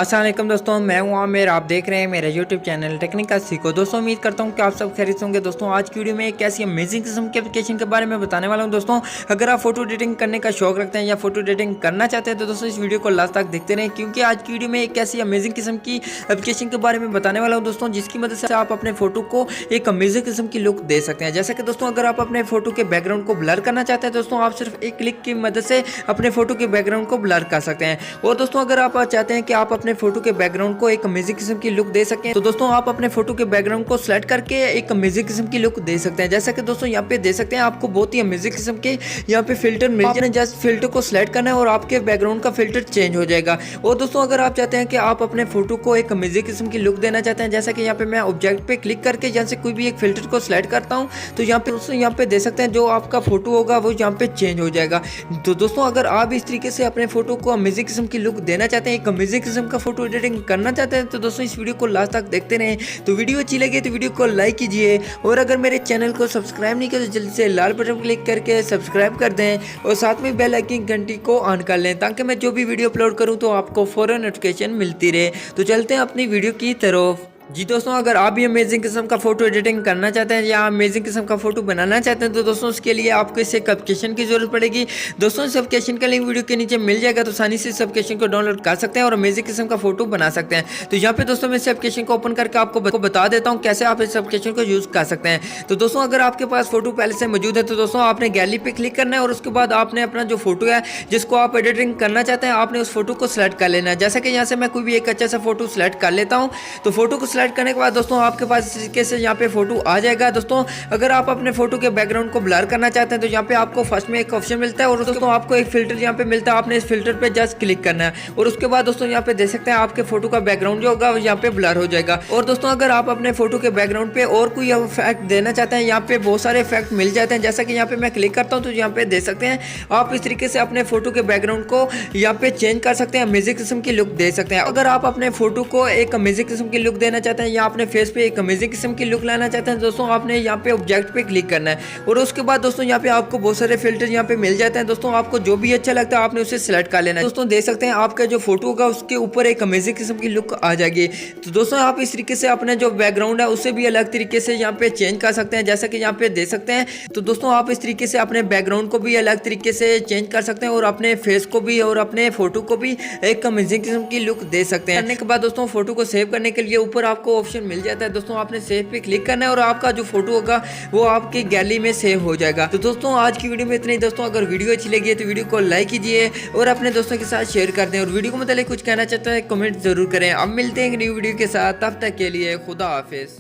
अस्सलाम वालेकुम दोस्तों, मैं हूं आमिर। आप देख रहे हैं मेरा यूट्यूब चैनल टेक्निकल सीखो। दोस्तों उम्मीद करता हूं कि आप सब खैरियत होंगे। दोस्तों आज की वीडियो में एक ऐसी अमेजिंग किस्म की एप्लीकेशन के बारे में बताने वाला हूं। दोस्तों अगर आप फोटो एडिटिंग करने का शौक रखते हैं या फोटो एडिटिंग करना चाहते हैं तो दोस्तों इस वीडियो को लास्ट तक देखते रहें, क्योंकि आज की वीडियो में एक ऐसी अमेजिंग किस्म की एप्लीकेशन के बारे में बताने वाला हूँ दोस्तों, जिसकी मदद से आप अपने फोटो को एक अमेजिंग किस्म की लुक दे सकते हैं। जैसे कि दोस्तों अगर आप अपने फोटो के बैकग्राउंड को ब्लर करना चाहते हैं दोस्तों, आप सिर्फ एक क्लिक की मदद से अपने फोटो के बैकग्राउंड को ब्लर कर सकते हैं। और दोस्तों अगर आप चाहते हैं कि आप अपने फोटो के बैकग्राउंड को एक अमेजिंग किस्म की लुक दे सकें तो दोस्तों आप अपने फोटो के बैकग्राउंड को सिलेक्ट करके एक अमेजिंग किस्म की लुक दे सकते हैं। जैसा कि दोस्तों यहाँ पे दे सकते हैं, आपको बहुत ही अमेजिंग किस्म के यहाँ पे फिल्टर मिल जाए। जस्ट फिल्टर को सिलेक्ट करना है और आपके बैकग्राउंड का फिल्टर चेंज हो जाएगा। और दोस्तों अगर आप चाहते हैं कि आप अपने फोटो को एक अमेजिंग किस्म की लुक देना चाहते हैं, जैसा कि यहाँ पे मैं ऑब्जेक्ट पे क्लिक करके यहाँ से कोई भी एक फिल्टर को सिलेक्ट करता हूँ तो यहाँ पे दे सकते हैं जो आपका फोटो होगा वो यहाँ पे चेंज हो जाएगा। तो दोस्तों अगर आप इस तरीके से अपने फोटो को अमेजिंग किस्म की लुक देना चाहते हैं, एक अमेजिंग किस्म का फोटो एडिटिंग करना चाहते हैं तो दोस्तों इस वीडियो को लास्ट तक देखते रहें। तो वीडियो अच्छी लगी तो वीडियो को लाइक कीजिए, और अगर मेरे चैनल को सब्सक्राइब नहीं किया तो जल्दी से लाल बटन पर क्लिक करके सब्सक्राइब कर दें और साथ में बेल आइकन घंटी को ऑन कर लें, ताकि मैं जो भी वीडियो अपलोड करूं तो आपको फौरन नोटिफिकेशन मिलती रहे। तो चलते हैं अपनी वीडियो की तरफ। जी दोस्तों अगर आप भी अमेजिंग किस्म का फोटो एडिटिंग करना चाहते हैं या अमेजिंग किस्म का फोटो बनाना चाहते हैं तो दोस्तों उसके लिए आपको इस एक एप्लीकेशन की जरूरत पड़ेगी। दोस्तों इस एप्लीकेशन का लिंक वीडियो के नीचे मिल जाएगा, तो आसानी से इस एप्लीकेशन को डाउनलोड कर सकते हैं और अमेजिंग किस्म का फोटो बना सकते हैं। तो यहाँ पे दोस्तों मैं इस एप्लीकेशन को ओपन करके आपको बता देता हूँ कैसे आप इस एप्लीकेशन को यूज कर सकते हैं। तो दोस्तों अगर आपके पास फोटो पहले से मौजूद है तो दोस्तों आपने गैलरी पे क्लिक करना है और उसके बाद आपने अपना जो फोटो है जिसको आप एडिटिंग करना चाहते हैं आपने उस फोटो को सिलेक्ट कर लेना है। जैसा कि यहाँ से मैं कोई भी एक अच्छा सा फोटो सिलेक्ट कर लेता हूँ। तो फोटो को सिलेक्ट करने के बाद दोस्तों आपके पास इस तरीके से यहाँ पे फोटो आ जाएगा। दोस्तों अगर आप अपने फोटो के बैकग्राउंड को ब्लर करना चाहते हैं तो यहाँ पे आपको फर्स्ट में एक ऑप्शन मिलता है और दोस्तों आपको एक फिल्टर यहाँ पे मिलता है। आपने इस फिल्टर पे जस्ट क्लिक करना है और उसके बाद दोस्तों यहाँ पे देख सकते हैं आपके फोटो का बैकग्राउंड जो होगा यहाँ पे ब्लर हो जाएगा। और दोस्तों अगर आप अपने फोटो के बैकग्राउंड पे और कोई इफेक्ट देना चाहते हैं, यहाँ पे बहुत सारे इफेक्ट मिल जाते हैं। जैसा कि यहाँ पे मैं क्लिक करता हूँ तो यहाँ पे दे सकते हैं आप इस तरीके से अपने फोटो के बैकग्राउंड को यहाँ पे चेंज कर सकते हैं, अमेजिंग किस्म की लुक दे सकते हैं। अगर आप अपने फोटो को एक अमेजिंग किस्म की लुक देना चाहते हैं या अपने फेस पे एक अमेजिंग किस्म की लुक लाना चाहते हैं दोस्तों आपने यहाँ पे ऑब्जेक्ट पे क्लिक करना है और उसके बाद दोस्तों यहाँ पे आपको बहुत सारे फिल्टर यहाँ पे मिल जाते हैं। दोस्तों आपको जो भी अच्छा लगता है आपने उसे सिलेक्ट कर लेना है। दोस्तों देख सकते हैं आपका जो फोटो होगा उसके ऊपर एक अमेजिंग किस्म की लुक आ जाएगी। तो दोस्तों आप इस तरीके से अपने जो बैकग्राउंड है उसे भी अलग तरीके से यहाँ पे चेंज कर सकते हैं, जैसा कि यहाँ पे दे सकते हैं। तो दोस्तों आप इस तरीके से अपने बैकग्राउंड को भी अलग तरीके से चेंज कर सकते हैं और अपने फेस को भी और अपने फोटो को भी एक अमेजिंग किस्म की लुक दे सकते हैं। करने के बाद दोस्तों फोटो को सेव करने के लिए ऊपर आपको ऑप्शन मिल जाता है। दोस्तों आपने सेव पे क्लिक करना है और आपका जो फोटो होगा वो आपकी गैलरी में सेव हो जाएगा। तो दोस्तों आज की वीडियो में इतना ही। दोस्तों अगर वीडियो अच्छी लगी है तो वीडियो को लाइक कीजिए और अपने दोस्तों के साथ शेयर कर दें, और वीडियो को मतलब कुछ कहना चाहते हैं कमेंट जरूर करें। अब मिलते हैं एक न्यू वीडियो के साथ, तब तक के लिए खुदा हाफिज।